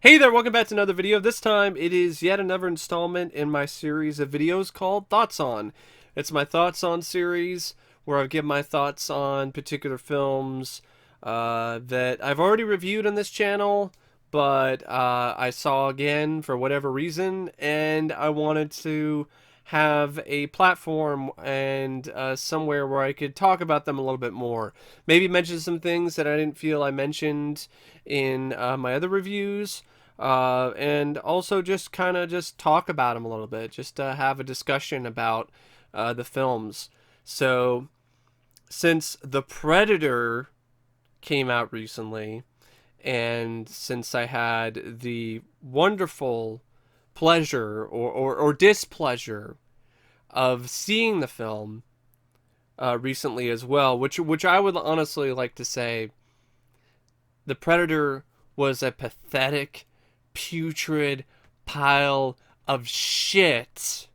Hey there, welcome back to another video. This time it is yet another installment in my series of videos called Thoughts On. It's my Thoughts On series where I give my thoughts on particular films that I've already reviewed on this channel, but I saw again for whatever reason, and I wanted to have a platform and somewhere where I could talk about them a little bit more. Maybe mention some things that I didn't feel I mentioned in my other reviews, and also just kind of just talk about them a little bit, just have a discussion about the films. So, since The Predator came out recently, and since I had the wonderful pleasure or displeasure of seeing the film recently as well, which I would honestly like to say, The Predator was a pathetic, putrid pile of shit,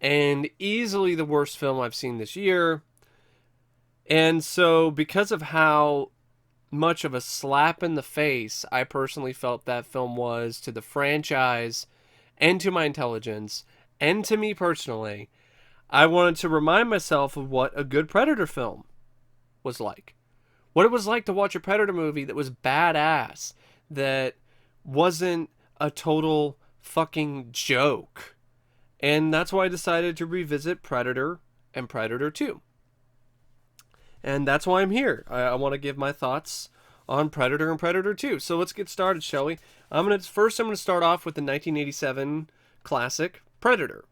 and easily the worst film I've seen this year. And so, because of how much of a slap in the face I personally felt that film was to the franchise and to my intelligence and to me personally, I wanted to remind myself of what a good Predator film was like. What it was like to watch a Predator movie that was badass, that wasn't a total fucking joke. And that's why I decided to revisit Predator and Predator 2. And that's why I'm here. I want to give my thoughts on Predator and Predator 2. So let's get started, shall we? I'm gonna start off with the 1987 classic Predator,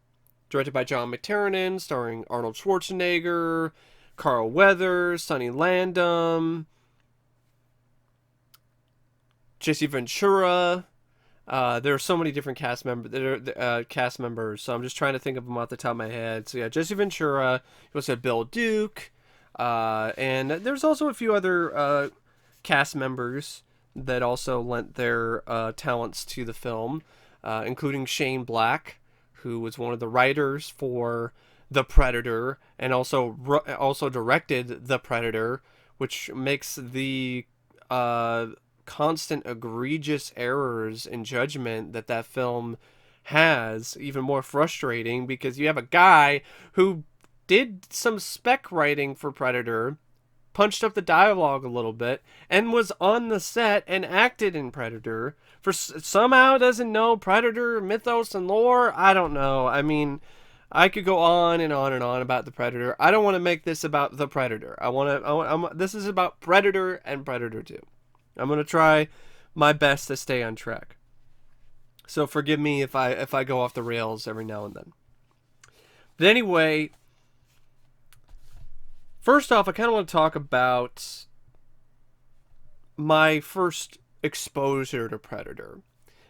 directed by John McTiernan, starring Arnold Schwarzenegger, Carl Weathers, Sonny Landham, Jesse Ventura. There are so many different cast members, so I'm just trying to think of them off the top of my head. So yeah, Jesse Ventura. You also have Bill Duke, and there's also a few other cast members that also lent their talents to the film, including Shane Black, who was one of the writers for The Predator and also directed The Predator, which makes the constant egregious errors in judgment that film has even more frustrating, because you have a guy who did some spec writing for Predator, punched up the dialogue a little bit, and was on the set and acted in Predator, for somehow doesn't know Predator mythos and lore. I don't know. I mean, I could go on and on and on about the Predator. I don't want to make this about the Predator. This is about Predator and Predator 2. I'm going to try my best to stay on track. So forgive me if I go off the rails every now and then. But anyway, first off, I kind of want to talk about my first exposure to Predator.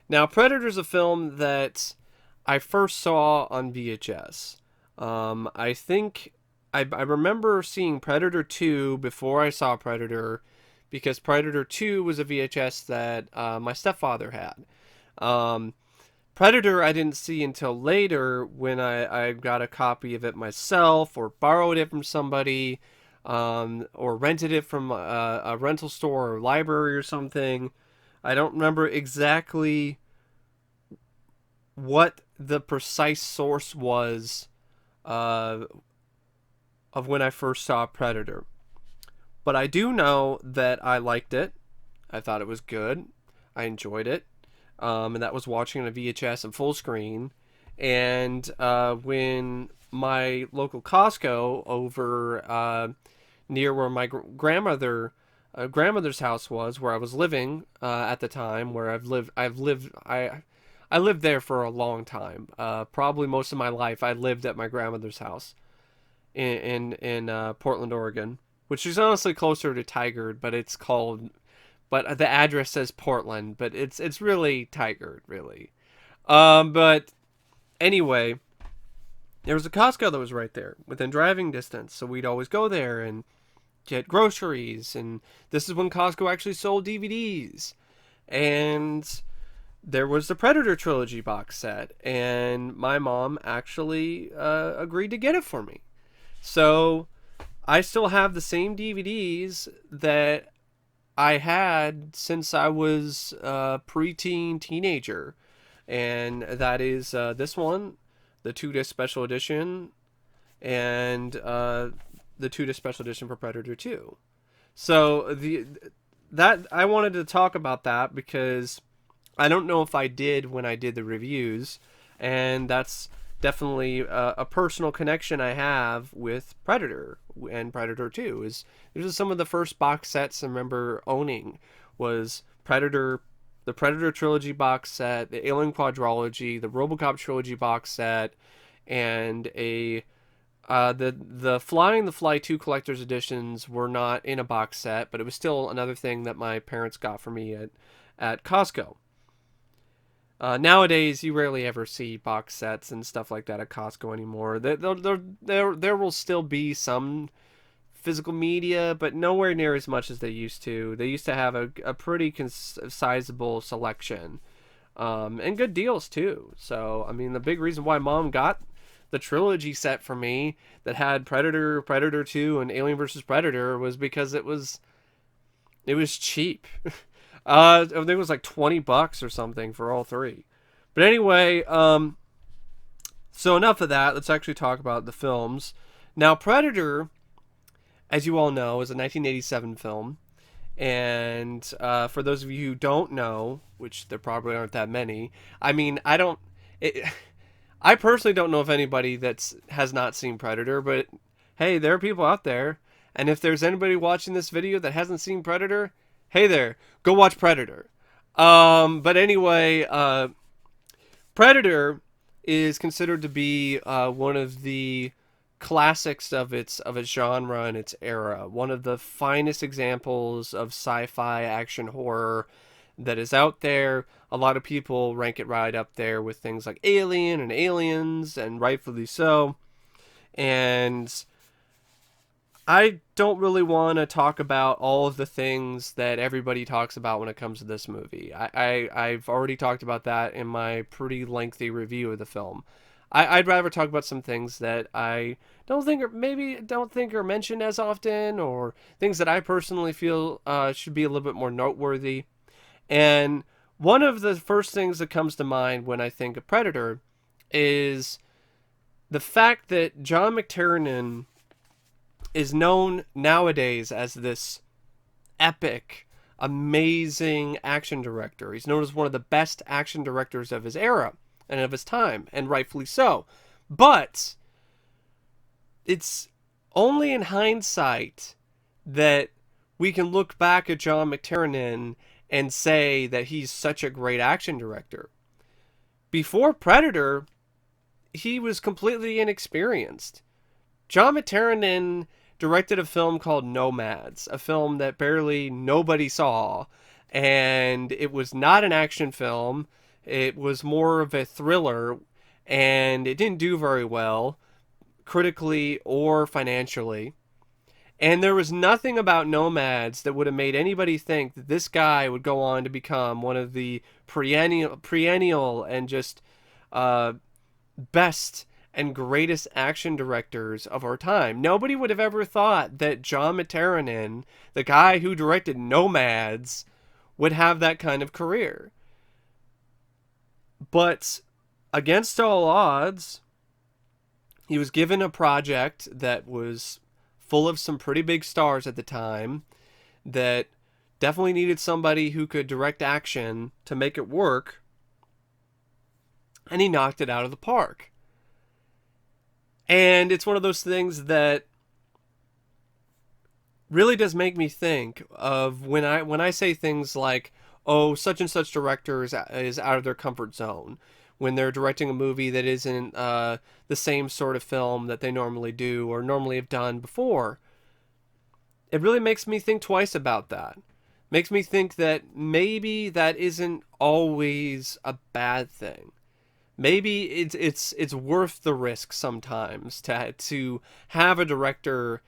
Now, Predator is a film that I first saw on VHS. I think I remember seeing Predator 2 before I saw Predator, because Predator 2 was a VHS that my stepfather had. Predator I didn't see until later, when I got a copy of it myself, or borrowed it from somebody, or rented it from a rental store or library or something. I don't remember exactly what the precise source was of when I first saw Predator. But I do know that I liked it. I thought it was good. I enjoyed it. And that was watching on a VHS and full screen. And when my local Costco over near where my grandmother's house was, where I was living at the time, where I lived there for a long time. Probably most of my life I lived at my grandmother's house in Portland, Oregon, which is honestly closer to Tigard, but the address says Portland, but it's really Tigard, really. But anyway, there was a Costco that was right there, within driving distance, so we'd always go there and get groceries, and this is when Costco actually sold DVDs, and there was the Predator trilogy box set, and my mom actually agreed to get it for me. So I still have the same DVDs that I had since I was a preteen teenager, and that is this one, the 2-disc special edition, and the 2-disc special edition for Predator 2. So that I wanted to talk about that because I don't know if I did when I did the reviews, and that's definitely a personal connection I have with Predator and Predator 2. Is these are some of the first box sets I remember owning was Predator, the Predator trilogy box set, the Alien Quadrology, the RoboCop trilogy box set, and a the Flying the Fly 2 collector's editions were not in a box set, but it was still another thing that my parents got for me at Costco. Nowadays, you rarely ever see box sets and stuff like that at Costco anymore. There will still be some physical media, but nowhere near as much as they used to. They used to have a pretty sizable selection, and good deals too. So, I mean, the big reason why Mom got the trilogy set for me that had Predator, Predator 2, and Alien vs. Predator was because it was cheap. I think it was like $20 or something for all three. But anyway, so enough of that. Let's actually talk about the films. Now, Predator, as you all know, is a 1987 film. And for those of you who don't know, which there probably aren't that many, I mean, I personally don't know of anybody that has not seen Predator, but hey, there are people out there. And if there's anybody watching this video that hasn't seen Predator, hey there, go watch Predator. But anyway, Predator is considered to be one of the classics of its genre and its era. One of the finest examples of sci-fi action horror that is out there. A lot of people rank it right up there with things like Alien and Aliens, and rightfully so. And I don't really want to talk about all of the things that everybody talks about when it comes to this movie. I've already talked about that in my pretty lengthy review of the film. I'd rather talk about some things that I don't think are mentioned as often, or things that I personally feel should be a little bit more noteworthy. And one of the first things that comes to mind when I think of Predator is the fact that John McTiernan is known nowadays as this epic, amazing action director. He's known as one of the best action directors of his era and of his time, and rightfully so. But it's only in hindsight that we can look back at John McTiernan and say that he's such a great action director. Before Predator, he was completely inexperienced. John McTiernan directed a film called Nomads, a film that barely nobody saw, and it was not an action film. It was more of a thriller, and it didn't do very well, critically or financially. And there was nothing about Nomads that would have made anybody think that this guy would go on to become one of the perennial and just best and greatest action directors of our time. Nobody would have ever thought that John McTiernan, the guy who directed Nomads, would have that kind of career. But against all odds, he was given a project that was full of some pretty big stars at the time, that definitely needed somebody who could direct action to make it work, and he knocked it out of the park. And it's one of those things that really does make me think of when I say things like, oh, such and such director is out of their comfort zone when they're directing a movie that isn't the same sort of film that they normally do or normally have done before. It really makes me think twice about that. Makes me think that maybe that isn't always a bad thing. Maybe it's worth the risk sometimes to have a director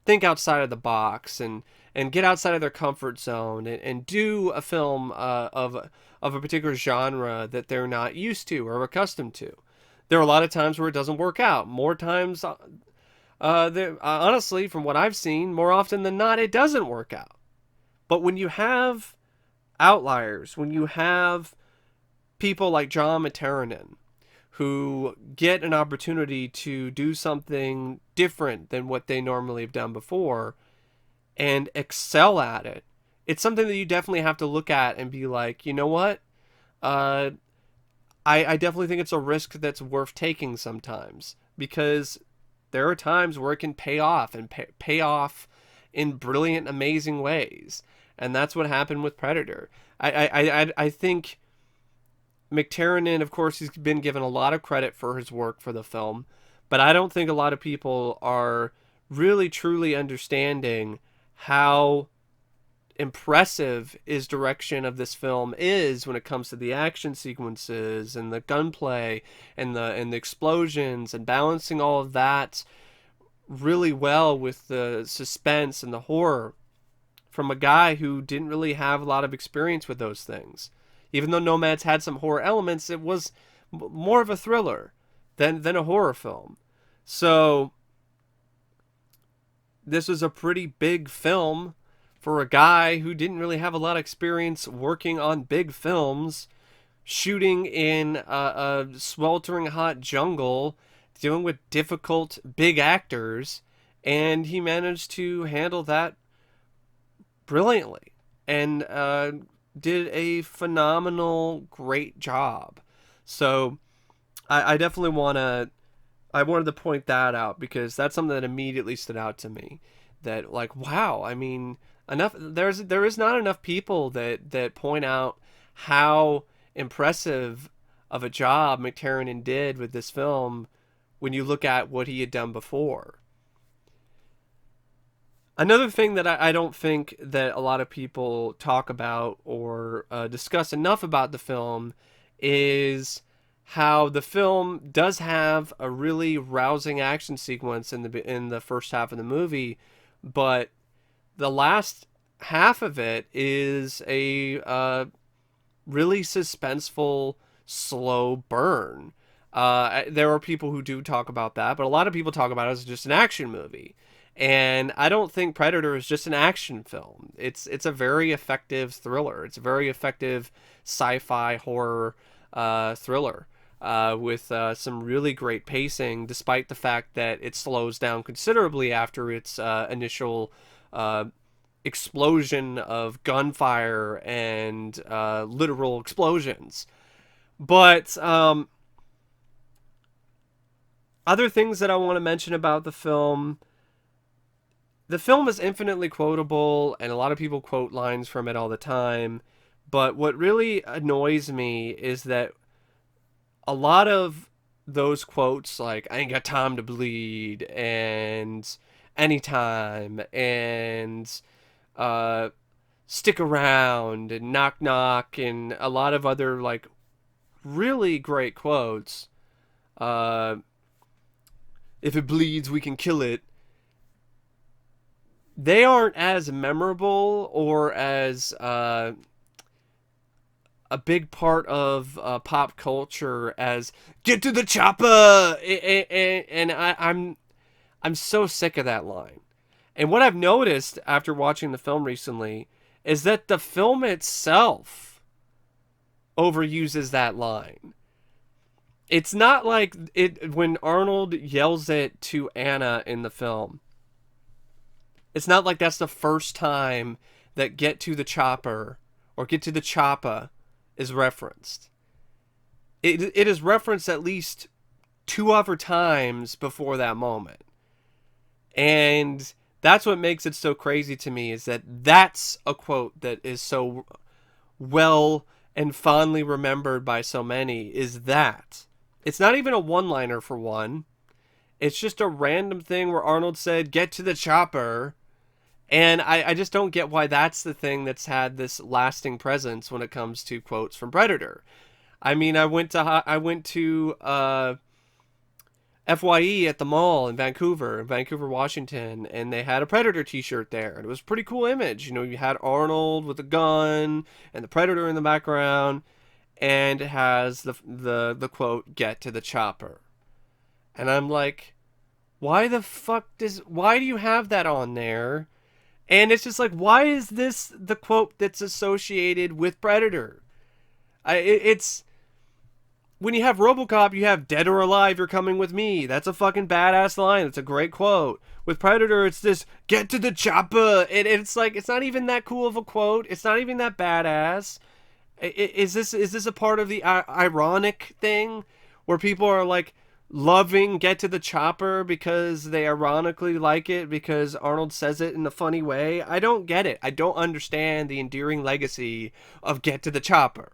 think outside of the box and get outside of their comfort zone and do a film of a particular genre that they're not used to or accustomed to. There are a lot of times where it doesn't work out. More times, honestly, from what I've seen, more often than not, it doesn't work out. But when you have outliers, when you have people like John McTiernan who get an opportunity to do something different than what they normally have done before and excel at it, it's something that you definitely have to look at and be like, you know what? Uh, I definitely think it's a risk that's worth taking sometimes, because there are times where it can pay off and pay off in brilliant, amazing ways. And that's what happened with Predator. I think McTiernan, of course, he's been given a lot of credit for his work for the film, but I don't think a lot of people are really truly understanding how impressive his direction of this film is when it comes to the action sequences and the gunplay and the explosions, and balancing all of that really well with the suspense and the horror from a guy who didn't really have a lot of experience with those things. Even though Nomads had some horror elements, it was more of a thriller than a horror film. So this was a pretty big film for a guy who didn't really have a lot of experience working on big films, shooting in a sweltering hot jungle, dealing with difficult big actors, and he managed to handle that brilliantly and did a phenomenal, great job. So I definitely I wanted to point that out, because that's something that immediately stood out to me. That, like, wow, I mean, there is not enough people that point out how impressive of a job McTiernan did with this film when you look at what he had done before. Another thing that I don't think that a lot of people talk about or discuss enough about the film is how the film does have a really rousing action sequence in the first half of the movie, but the last half of it is a really suspenseful, slow burn. There are people who do talk about that, but a lot of people talk about it as just an action movie. And I don't think Predator is just an action film. It's a very effective thriller. It's a very effective sci-fi horror thriller with some really great pacing, despite the fact that it slows down considerably after its initial explosion of gunfire and literal explosions. But other things that I want to mention about the film. The film is infinitely quotable, and a lot of people quote lines from it all the time. But what really annoys me is that a lot of those quotes, like "I ain't got time to bleed" and "anytime" and "stick around" and "knock knock" and a lot of other like really great quotes. Uh, "If it bleeds, we can kill it." They aren't as memorable or as a big part of pop culture as "get to the chopper," and I'm so sick of that line. And what I've noticed after watching the film recently is that the film itself overuses that line. It's not like it when Arnold yells it to Anna in the film. It's not like that's the first time that "get to the chopper" or "get to the choppa" is referenced. It is referenced at least 2 other times before that moment. And that's what makes it so crazy to me, is that that's a quote that is so well and fondly remembered by so many, is that. It's not even a one-liner for one. It's just a random thing where Arnold said, "get to the chopper." And I just don't get why that's the thing that's had this lasting presence when it comes to quotes from Predator. I mean, I went to FYE at the mall in Vancouver, Washington, and they had a Predator t-shirt there. And it was a pretty cool image. You know, you had Arnold with a gun and the Predator in the background, and it has the quote, "get to the chopper." And I'm like, why do you have that on there? And it's just like, why is this the quote that's associated with Predator? It's when you have RoboCop, you have "Dead or alive, you're coming with me." That's a fucking badass line. It's a great quote. With Predator, it's this "Get to the chopper," and it's like it's not even that cool of a quote. It's not even that badass. Is this a part of the ironic thing where people are like loving "Get to the chopper" because they ironically like it because Arnold says it in a funny way? I don't get it. I don't understand the endearing legacy of "Get to the chopper."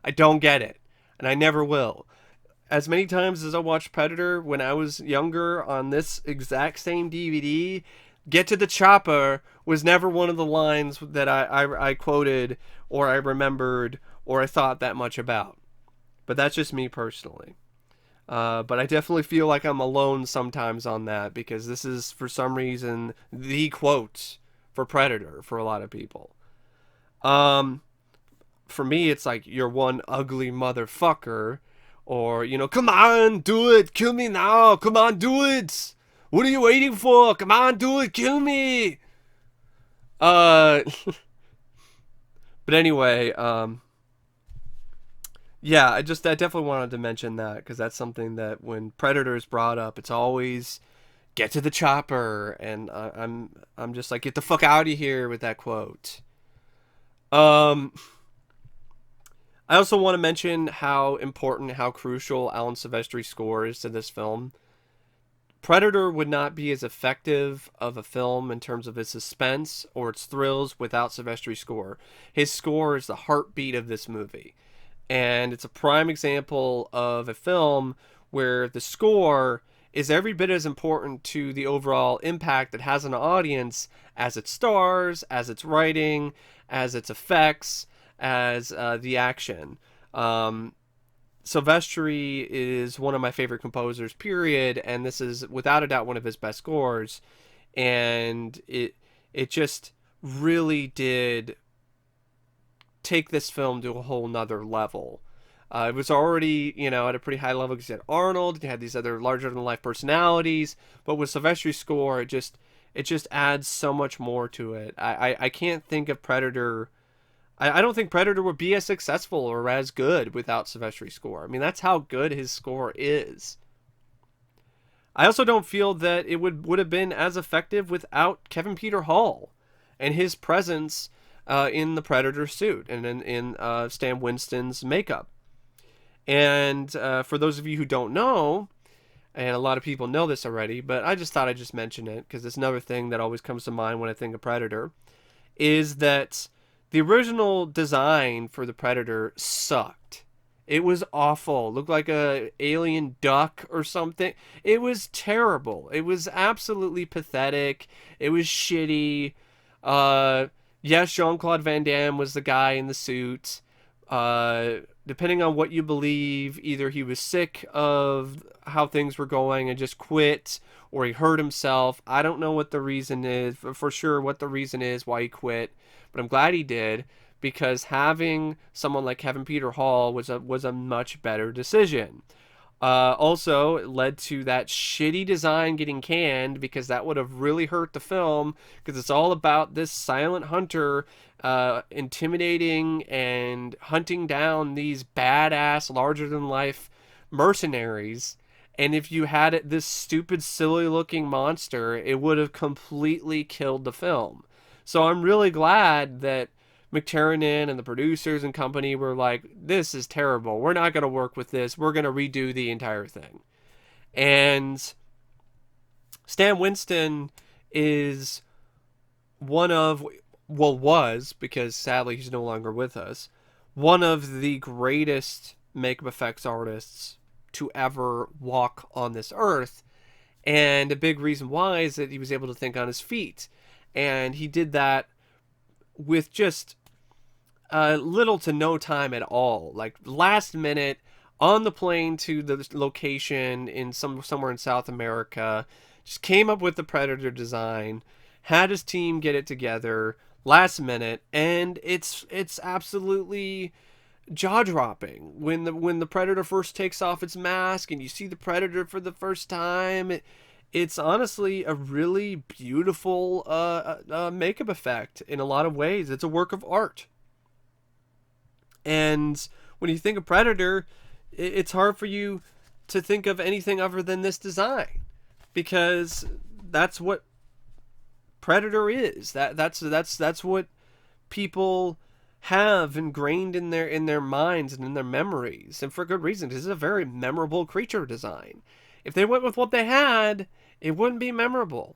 I don't get it, and I never will. As many times as I watched Predator when I was younger on this exact same DVD, "Get to the chopper" was never one of the lines that I quoted or I remembered or I thought that much about. But that's just me personally. But I definitely feel like I'm alone sometimes on that because this is, for some reason, the quote for Predator for a lot of people. Um, for me, it's like, "You're one ugly motherfucker," or, "Come on, do it, kill me now, come on, do it. What are you waiting for? Come on, do it, kill me." Uh, but anyway, yeah, I definitely wanted to mention that because that's something that when Predator is brought up, it's always "Get to the chopper," and I'm just like, get the fuck out of here with that quote. Um, I also want to mention how important, how crucial Alan Silvestri's score is to this film. Predator would not be as effective of a film in terms of its suspense or its thrills without Silvestri's score. His score is the heartbeat of this movie. And it's a prime example of a film where the score is every bit as important to the overall impact it has on an audience as its stars, as its writing, as its effects, as the action. Um, Silvestri is one of my favorite composers, period, and this is without a doubt one of his best scores. And it just really did take this film to a whole nother level. It was already, at a pretty high level because you had Arnold, you had these other larger than life personalities, but with Silvestri's score, it just adds so much more to it. I can't think of Predator. I don't think Predator would be as successful or as good without Silvestri's score. I mean, that's how good his score is. I also don't feel that it would have been as effective without Kevin Peter Hall and his presence in the Predator suit and in Stan Winston's makeup. And for those of you who don't know, and a lot of people know this already, but I just thought I'd just mention it because it's another thing that always comes to mind when I think of Predator, is that the original design for the Predator sucked. It was awful. It looked like a alien duck or something. It was terrible. It was absolutely pathetic. It was shitty. Yes, Jean-Claude Van Damme was the guy in the suit. Depending on what you believe, either he was sick of how things were going and just quit, or he hurt himself. I don't know what the reason is, for sure what the reason is why he quit, but I'm glad he did because having someone like Kevin Peter Hall was a much better decision. Also, it led to that shitty design getting canned because that would have really hurt the film because it's all about this silent hunter intimidating and hunting down these badass, larger than life mercenaries. And if you had this stupid, silly looking monster, it would have completely killed the film. So I'm really glad that McTiernan and the producers and company were like, this is terrible. We're not going to work with this. We're going to redo the entire thing. And Stan Winston is one of, well, was, because sadly he's no longer with us, one of the greatest makeup effects artists to ever walk on this earth. And a big reason why is that he was able to think on his feet. And he did that with just little to no time at all. Like last minute on the plane to the location in somewhere in South America, just came up with the Predator design, had his team get it together last minute, and it's absolutely jaw-dropping when the Predator first takes off its mask and you see the Predator for the first time. it's honestly a really beautiful makeup effect in a lot of ways. It's a work of art. And when you think of Predator, it's hard for you to think of anything other than this design, because that's what Predator is. That's what people have ingrained in their minds and in their memories, and for good reason. This is a very memorable creature design. If they went with what they had, it wouldn't be memorable.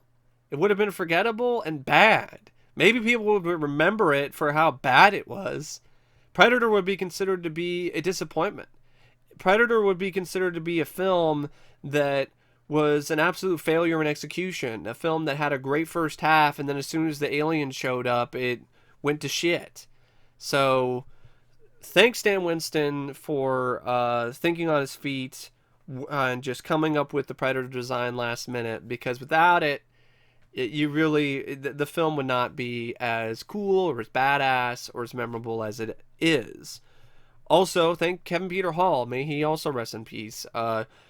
It would have been forgettable and bad. Maybe people would remember it for how bad it was. Predator would be considered to be a disappointment. Predator would be considered to be a film that was an absolute failure in execution. A film that had a great first half, and then as soon as the aliens showed up, it went to shit. So, thanks Dan Winston for thinking on his feet and just coming up with the Predator design last minute. Because without it, you really the film would not be as cool or as badass or as memorable as it is. Also, thank Kevin Peter Hall. May he also rest in peace.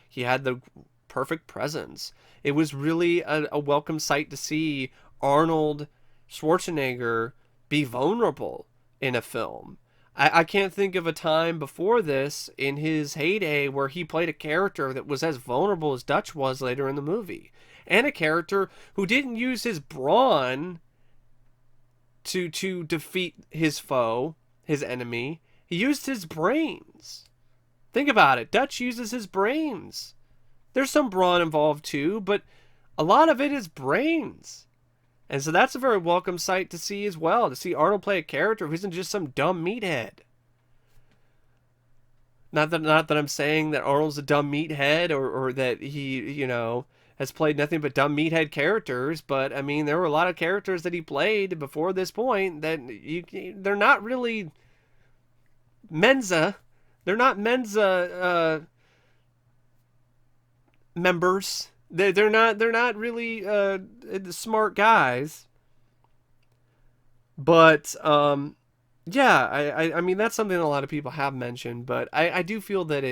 He had the perfect presence. It was really a welcome sight to see Arnold Schwarzenegger be vulnerable in a film. I can't think of a time before this in his heyday where he played a character that was as vulnerable as Dutch was later in the movie. And a character who didn't use his brawn to defeat his foe, his enemy. He used his brains. Think about it. Dutch uses his brains. There's some brawn involved too, but a lot of it is brains. And so that's a very welcome sight to see as well. To see Arnold play a character who isn't just some dumb meathead. Not that I'm saying that Arnold's a dumb meathead or that he, has played nothing but dumb meathead characters, but I mean, there were a lot of characters that he played before this point that they're not really Mensa. They're not Mensa members. They're not really smart guys. But yeah, I mean that's something that a lot of people have mentioned, but I do feel that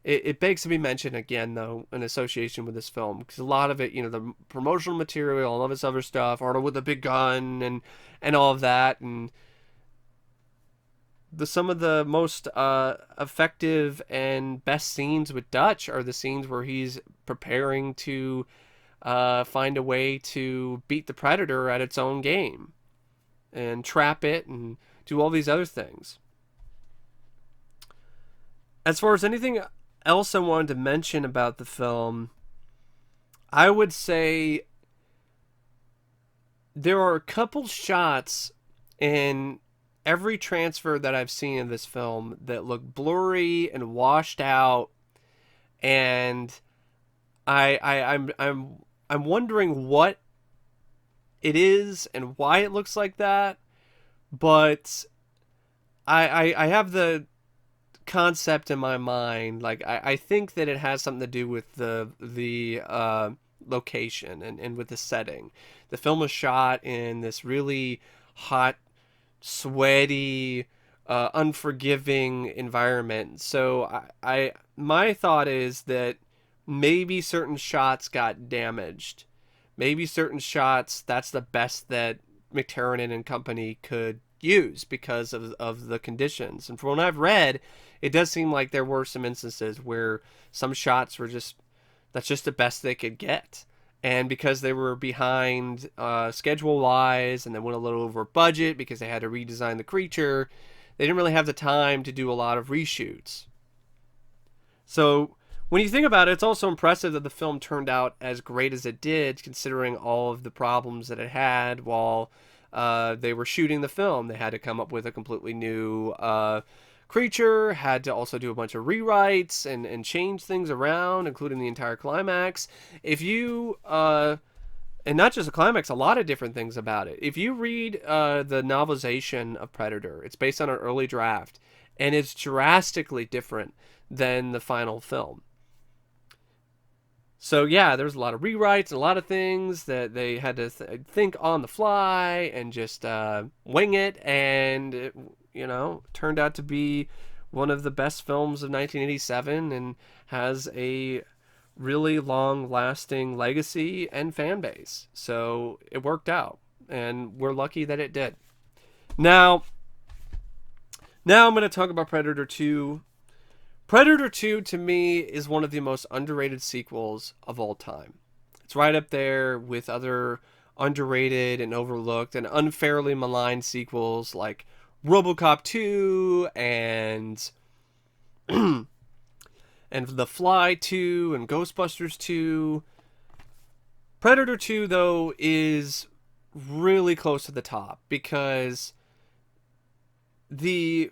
it begs to be mentioned again though in association with this film, because a lot of it, the promotional material, all of this other stuff, Arnold with a big gun and all of that, and some of the most effective and best scenes with Dutch are the scenes where he's preparing to find a way to beat the Predator at its own game and trap it and do all these other things. As far as anything else I wanted to mention about the film, I would say there are a couple shots in every transfer that I've seen in this film that look blurry and washed out, and I'm wondering what it is and why it looks like that, but I have the concept in my mind. Like I think that it has something to do with the location and with the setting. The film was shot in this really hot, sweaty, unforgiving environment. So my thought is that maybe certain shots got damaged. Maybe certain shots, that's the best that McTiernan and company could use because of the conditions. And from what I've read, it does seem like there were some instances where some shots were that's just the best they could get. And because they were behind schedule-wise, and they went a little over budget because they had to redesign the creature, they didn't really have the time to do a lot of reshoots. So when you think about it, it's also impressive that the film turned out as great as it did, considering all of the problems that it had while they were shooting the film. They had to come up with a completely new creature, had to also do a bunch of rewrites and change things around, including the entire climax. If you and not just the climax, a lot of different things about it. If you read the novelization of Predator, it's based on an early draft, and it's drastically different than the final film. So yeah, there's a lot of rewrites and a lot of things that they had to think on the fly and just wing it, and it, turned out to be one of the best films of 1987 and has a really long lasting legacy and fan base. So it worked out, and we're lucky that it did. Now, now I'm going to talk about Predator 2. Predator 2 to me is one of the most underrated sequels of all time. It's right up there with other underrated and overlooked and unfairly maligned sequels like RoboCop 2 and The Fly 2 and Ghostbusters 2. Predator 2 though is really close to the top because the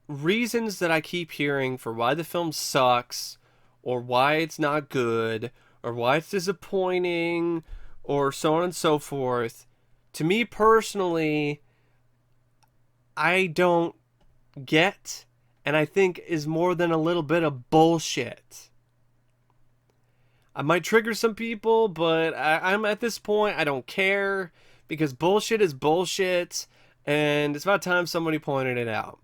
reasons that I keep hearing for why the film sucks or why it's not good or why it's disappointing or so on and so forth, to me personally, I don't get, and I think is more than a little bit of bullshit. I might trigger some people, but I'm at this point, I don't care because bullshit is bullshit, and it's about time somebody pointed it out.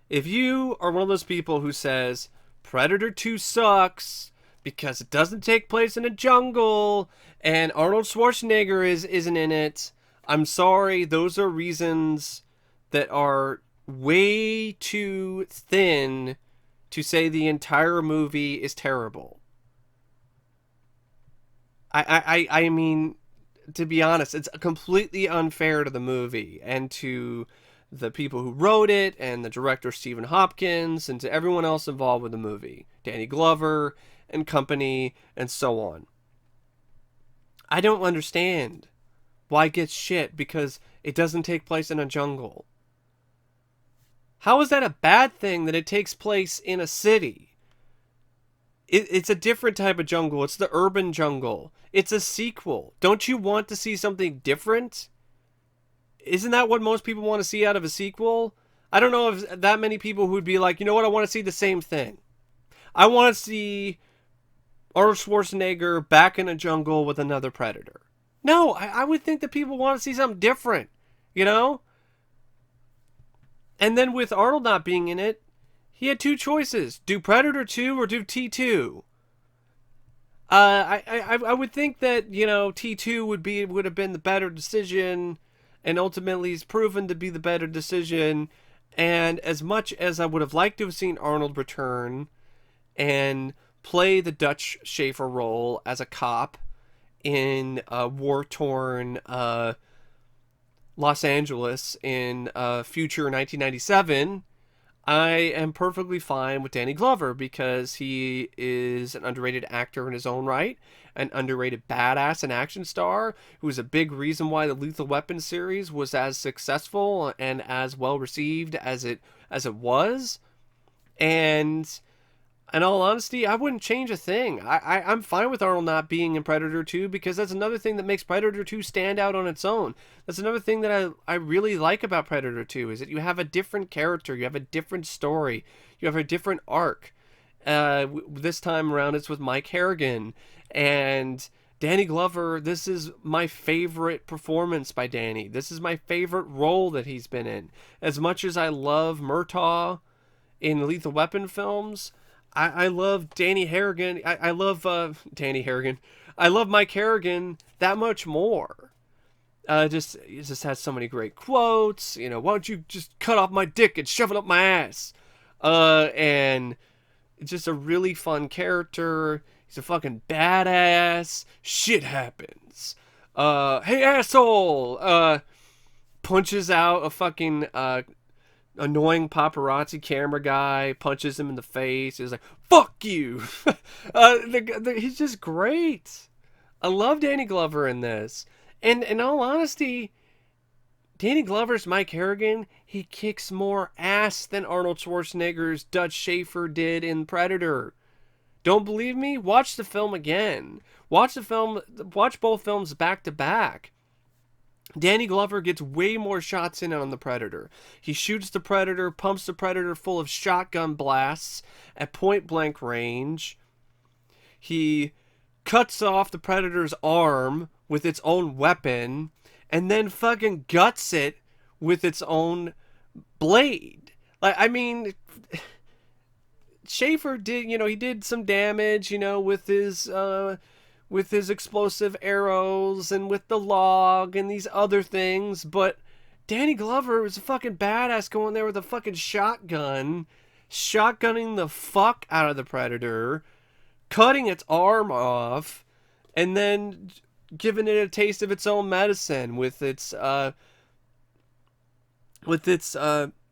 If you are one of those people who says Predator 2 sucks because it doesn't take place in a jungle and Arnold Schwarzenegger isn't in it, I'm sorry, those are reasons that are way too thin to say the entire movie is terrible. I mean, to be honest, it's completely unfair to the movie and to the people who wrote it and the director Stephen Hopkins and to everyone else involved with the movie, Danny Glover and company and so on. I don't understand why it gets shit because it doesn't take place in a jungle. How is that a bad thing that it takes place in a city? It's a different type of jungle. It's the urban jungle. It's a sequel. Don't you want to see something different? Isn't that what most people want to see out of a sequel? I don't know if that many people who would be like, you know what, I want to see the same thing. I want to see Arnold Schwarzenegger back in a jungle with another predator. No, I would think that people want to see something different, you know? And then with Arnold not being in it, he had two choices. Do Predator 2 or do T2. I would think that, you know, T2 would have been the better decision, and ultimately he's proven to be the better decision. And as much as I would have liked to have seen Arnold return and play the Dutch Schaefer role as a cop in war-torn Los Angeles in future 1997, I am perfectly fine with Danny Glover because he is an underrated actor in his own right, an underrated badass and action star who is a big reason why the Lethal Weapon series was as successful and as well received as it was. And in all honesty, I wouldn't change a thing. I'm fine with Arnold not being in Predator 2 because that's another thing that makes Predator 2 stand out on its own. That's another thing that I really like about Predator 2 is that you have a different character, you have a different story, you have a different arc. This time around it's with Mike Harrigan and Danny Glover. This is my favorite performance by Danny. This is my favorite role that he's been in. As much as I love Murtaugh in Lethal Weapon films, I love Danny Harrigan. I love Danny Harrigan. I love Mike Harrigan that much more. It just has so many great quotes. You know, why don't you just cut off my dick and shove it up my ass? And it's just a really fun character. He's a fucking badass. Shit happens. Hey asshole. Punches out a fucking annoying paparazzi camera guy, punches him in the face. He's like, fuck you. He's just great. I love Danny Glover in this. And in all honesty, Danny Glover's Mike Harrigan, he kicks more ass than Arnold Schwarzenegger's Dutch Schaefer did in Predator. Don't believe me? Watch the film again. Watch both films back to back. Danny Glover gets way more shots in on the Predator. He shoots the Predator, pumps the Predator full of shotgun blasts at point blank range. He cuts off the Predator's arm with its own weapon and then fucking guts it with its own blade. Like, I mean, Schaefer did, he did some damage, with his explosive arrows and with the log and these other things, but Danny Glover was a fucking badass going there with a fucking shotgun, shotgunning the fuck out of the Predator, cutting its arm off, and then giving it a taste of its own medicine with its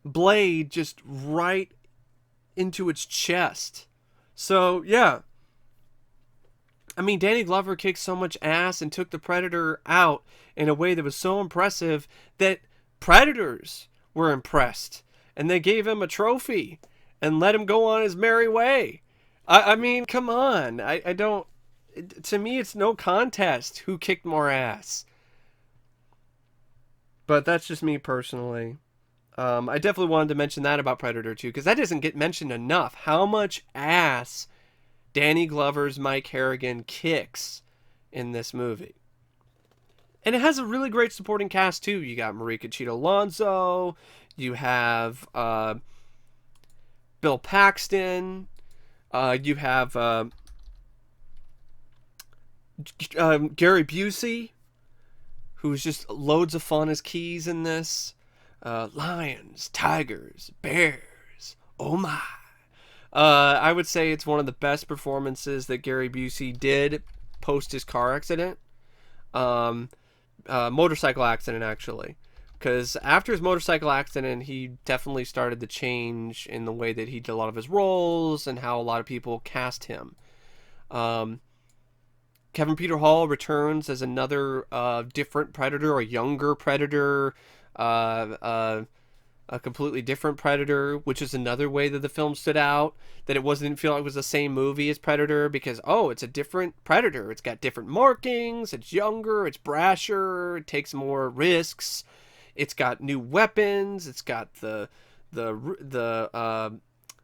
blade just right into its chest. So yeah, I mean, Danny Glover kicked so much ass and took the Predator out in a way that was so impressive that predators were impressed, and they gave him a trophy and let him go on his merry way. I mean, come on. I don't. To me, it's no contest who kicked more ass. But that's just me personally. I definitely wanted to mention that about Predator 2, because that doesn't get mentioned enough. How much ass Danny Glover's Mike Harrigan kicks in this movie. And it has a really great supporting cast, too. You got Marika Cheetah Alonso. You have Bill Paxton. You have Gary Busey, who's just loads of fun as Keys in this. Lions, tigers, bears, oh my. I would say it's one of the best performances that Gary Busey did post his car accident. Motorcycle accident, actually. Because after his motorcycle accident, he definitely started to change in the way that he did a lot of his roles and how a lot of people cast him. Kevin Peter Hall returns as another different Predator, a younger Predator, a completely different Predator, which is another way that the film stood out, that didn't feel like it was the same movie as Predator, because, it's a different Predator. It's got different markings, it's younger, it's brasher, it takes more risks, it's got new weapons, it's got the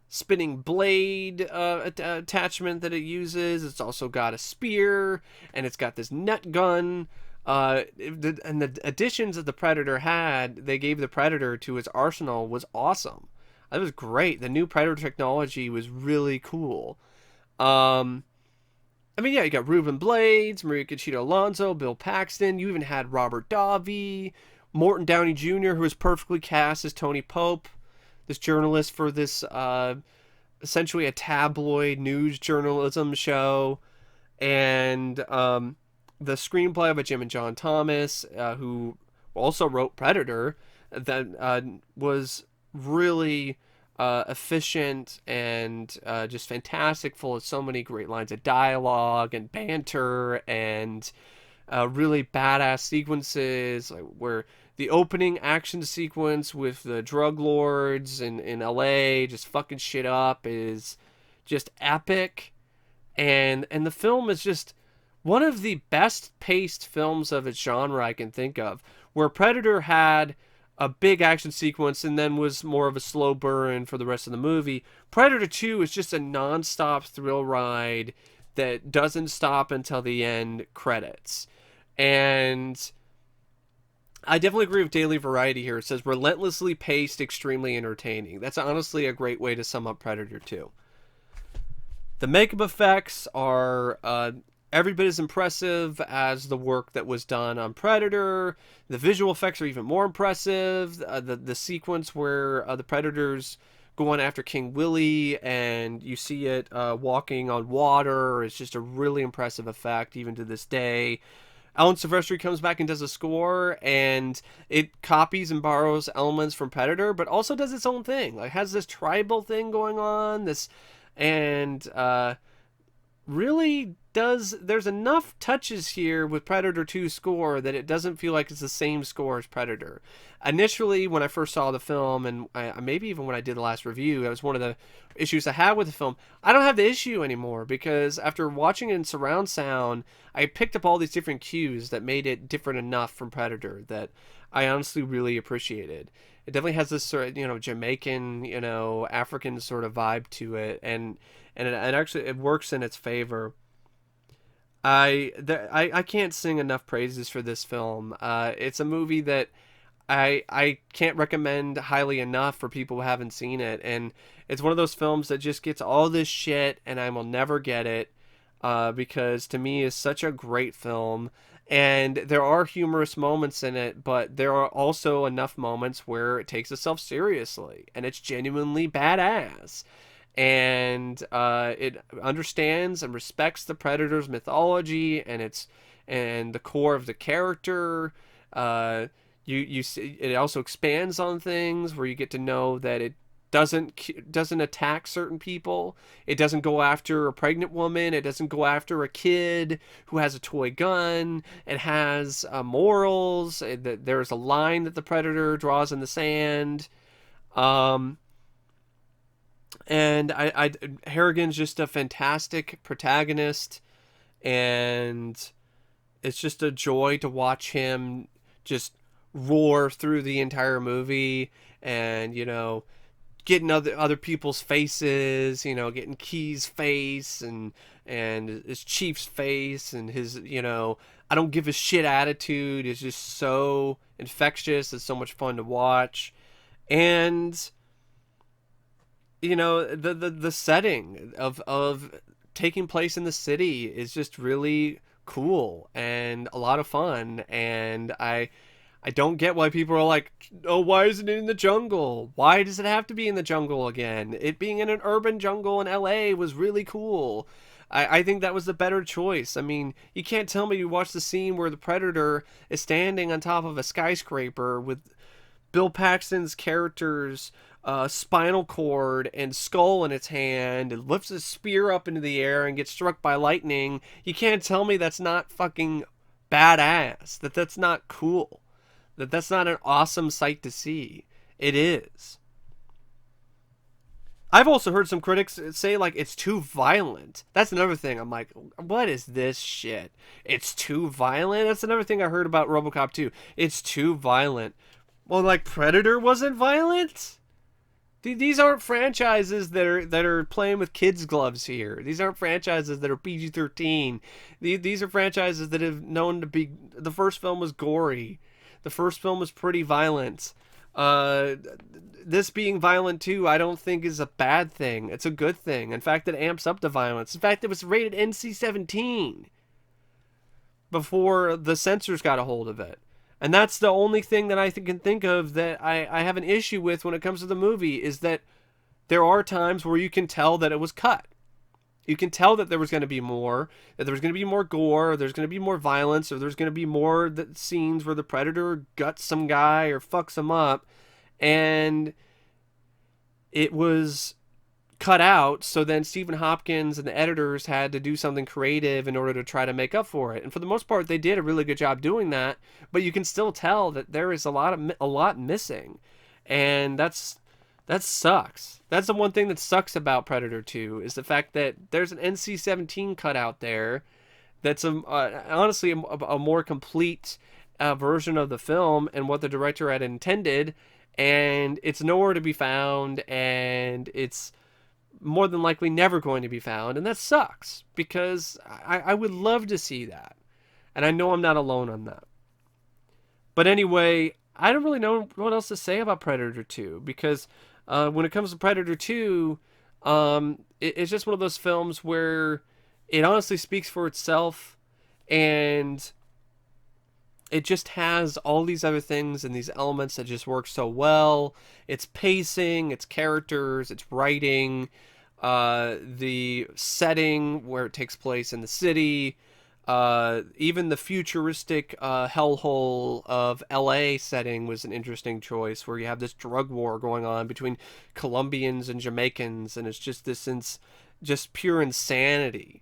spinning blade attachment that it uses, it's also got a spear, and it's got this net gun. And the additions that the Predator had, they gave the Predator to his arsenal, was awesome. That was great. The new Predator technology was really cool. I mean, yeah, you got Ruben Blades, Maria Conchita Alonso, Bill Paxton. You even had Robert Davi, Morton Downey Jr., who was perfectly cast as Tony Pope, this journalist for this essentially a tabloid news journalism show, and the screenplay by Jim and John Thomas, who also wrote Predator, that was really efficient and just fantastic, full of so many great lines of dialogue and banter and really badass sequences, like where the opening action sequence with the drug lords in LA just fucking shit up is just epic, and the film is just one of the best paced films of its genre I can think of, where Predator had a big action sequence and then was more of a slow burn for the rest of the movie. Predator 2 is just a non-stop thrill ride that doesn't stop until the end credits. And I definitely agree with Daily Variety here. It says, relentlessly paced, extremely entertaining. That's honestly a great way to sum up Predator 2. The makeup effects are every bit as impressive as the work that was done on Predator. The visual effects are even more impressive. The sequence where the Predators go on after King Willie and you see it walking on water is just a really impressive effect, even to this day. Alan Silvestri comes back and does a score, and it copies and borrows elements from Predator, but also does its own thing. Like, has this tribal thing going on, and really does. There's enough touches here with Predator 2 score that it doesn't feel like it's the same score as Predator. Initially, when I first saw the film, and maybe even when I did the last review, that was one of the issues I had with the film. I don't have the issue anymore, because after watching it in surround sound, I picked up all these different cues that made it different enough from Predator that I honestly really appreciated. It definitely has this sort of, Jamaican, African sort of vibe to it, and it actually it works in its favor. I can't sing enough praises for this film. It's a movie that I can't recommend highly enough for people who haven't seen it. And it's one of those films that just gets all this shit, and I will never get it, because to me it's such a great film. And there are humorous moments in it, but there are also enough moments where it takes itself seriously and it's genuinely badass. And it understands and respects the Predator's mythology and its and the core of the character. Uh, you see, it also expands on things where you get to know that it doesn't attack certain people. It doesn't go after a pregnant woman. It doesn't go after a kid who has a toy gun. It has morals. There's a line that the Predator draws in the sand. Um, and Harrigan's just a fantastic protagonist, and it's just a joy to watch him just roar through the entire movie, and getting other people's faces, getting Key's face and his chief's face, and his I don't give a shit attitude is just so infectious. It's so much fun to watch. And the setting of taking place in the city is just really cool and a lot of fun. And I don't get why people are like, oh, why isn't it in the jungle? Why does it have to be in the jungle again? It being in an urban jungle in LA was really cool. I think that was the better choice. I mean, you can't tell me you watch the scene where the Predator is standing on top of a skyscraper with Bill Paxton's character's spinal cord and skull in its hand, and lifts a spear up into the air and gets struck by lightning. You can't tell me that's not fucking badass. That's not cool. That's not an awesome sight to see. It is. I've also heard some critics say like it's too violent. That's another thing. I'm like, what is this shit? It's too violent. That's another thing I heard about RoboCop 2. It's too violent. Well, like Predator wasn't violent. These aren't franchises that are playing with kids' gloves here. These aren't franchises that are PG-13. These are franchises that have known to be. The first film was gory. The first film was pretty violent. This being violent too, I don't think is a bad thing. It's a good thing. In fact, it amps up the violence. In fact, it was rated NC-17 before the censors got a hold of it. And that's the only thing that I can think of that I have an issue with when it comes to the movie, is that there are times where you can tell that it was cut. You can tell that there was going to be more, that there was going to be more gore, or there's going to be more violence, or there's going to be more scenes where the Predator guts some guy or fucks him up, and it was cut out. So then Stephen Hopkins and the editors had to do something creative in order to try to make up for it. And for the most part, they did a really good job doing that. But you can still tell that there is a lot missing, and that sucks. That's the one thing that sucks about Predator 2, is the fact that there's an NC-17 cut out there. That's honestly a more complete version of the film and what the director had intended, and it's nowhere to be found, and it's more than likely never going to be found, and that sucks, because I would love to see that, and I know I'm not alone on that. But anyway, I don't really know what else to say about Predator 2, because when it comes to Predator 2, it's just one of those films where it honestly speaks for itself, and it just has all these other things and these elements that just work so well. It's pacing, it's characters, it's writing, the setting where it takes place in the city, even the futuristic hellhole of LA setting was an interesting choice, where you have this drug war going on between Colombians and Jamaicans, and it's just just pure insanity.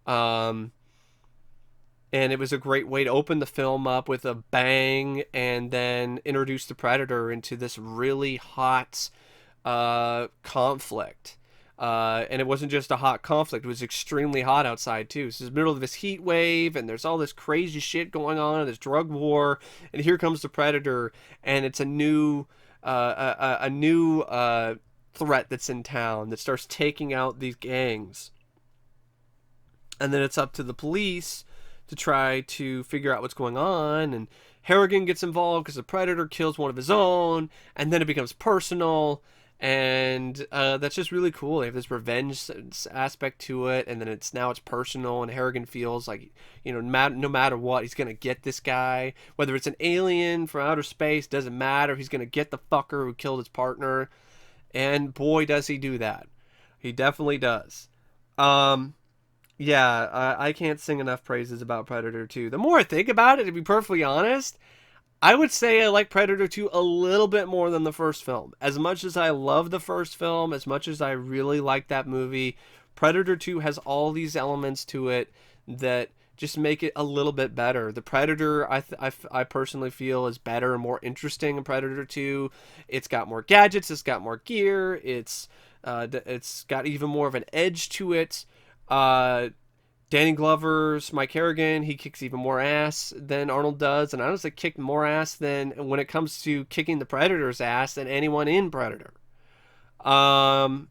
And it was a great way to open the film up with a bang, and then introduce the Predator into this really hot conflict. And it wasn't just a hot conflict, it was extremely hot outside too. So it's the middle of this heat wave, and there's all this crazy shit going on, this drug war, and here comes the Predator, and it's a new threat that's in town that starts taking out these gangs. And then it's up to the police to try to figure out what's going on, and Harrigan gets involved because the Predator kills one of his own, and then it becomes personal, and that's just really cool. They have this revenge aspect to it, and then it's personal, and Harrigan feels like, no matter what, he's gonna get this guy, whether it's an alien from outer space, doesn't matter. He's gonna get the fucker who killed his partner, and boy, does he do that. He definitely does. Yeah, I can't sing enough praises about Predator 2. The more I think about it, to be perfectly honest, I would say I like Predator 2 a little bit more than the first film. As much as I love the first film, as much as I really like that movie, Predator 2 has all these elements to it that just make it a little bit better. The Predator, I personally feel, is better and more interesting in Predator 2. It's got more gadgets, it's got more gear, it's got even more of an edge to it. Danny Glover's Mike Harrigan, he kicks even more ass than Arnold does, and I honestly kicked more ass than when it comes to kicking the Predator's ass than anyone in Predator. And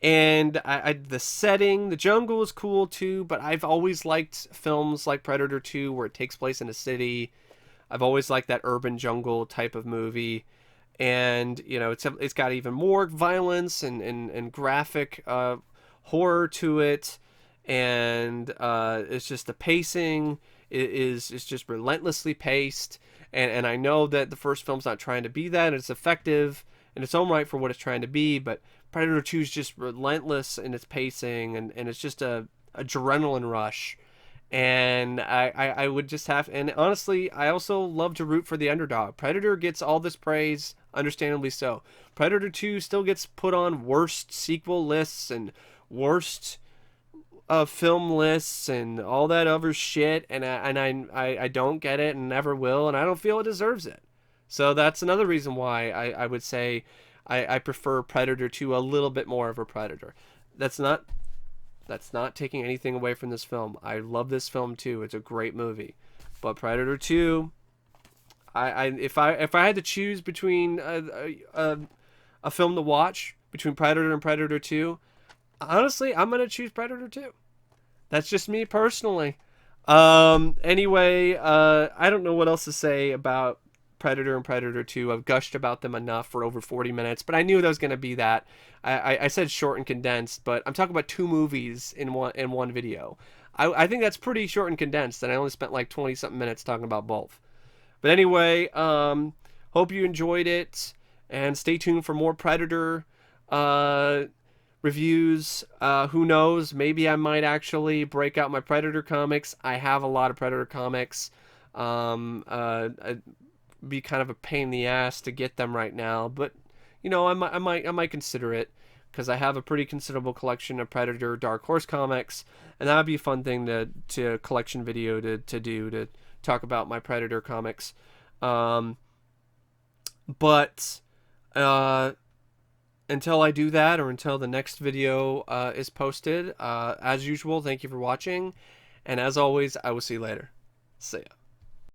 the setting, the jungle is cool too, but I've always liked films like Predator 2 where it takes place in a city. I've always liked that urban jungle type of movie. And, it's got even more violence and graphic horror to it. And it's just the pacing is just relentlessly paced. And I know that the first film's not trying to be that, and it's effective in its own right for what it's trying to be, but Predator 2 is just relentless in its pacing, and it's just a adrenaline rush. And I would just have, and honestly, I also love to root for the underdog. Predator gets all this praise, understandably so. Predator 2 still gets put on worst sequel lists and worst film lists and all that other shit, and I don't get it and never will, and I don't feel it deserves it. So that's another reason why I would say I prefer Predator 2 a little bit more over Predator. That's not taking anything away from this film. I love this film too. It's a great movie. But Predator 2, if I had to choose between a film to watch between Predator and Predator 2, honestly, I'm going to choose Predator 2. That's just me personally. Anyway, I don't know what else to say about Predator and Predator 2. I've gushed about them enough for over 40 minutes, but I knew that was going to be that. I said short and condensed, but I'm talking about two movies in one video. I think that's pretty short and condensed, and I only spent like 20-something minutes talking about both. But anyway, hope you enjoyed it, and stay tuned for more Predator reviews. Who knows? Maybe I might actually break out my Predator comics. I have a lot of Predator comics. Be kind of a pain in the ass to get them right now, but I might consider it, because I have a pretty considerable collection of Predator Dark Horse comics, and that would be a fun thing to collection video to do, to talk about my Predator comics. But until I do that, or until the next video is posted, as usual, thank you for watching, and as always, I will see you later. See ya.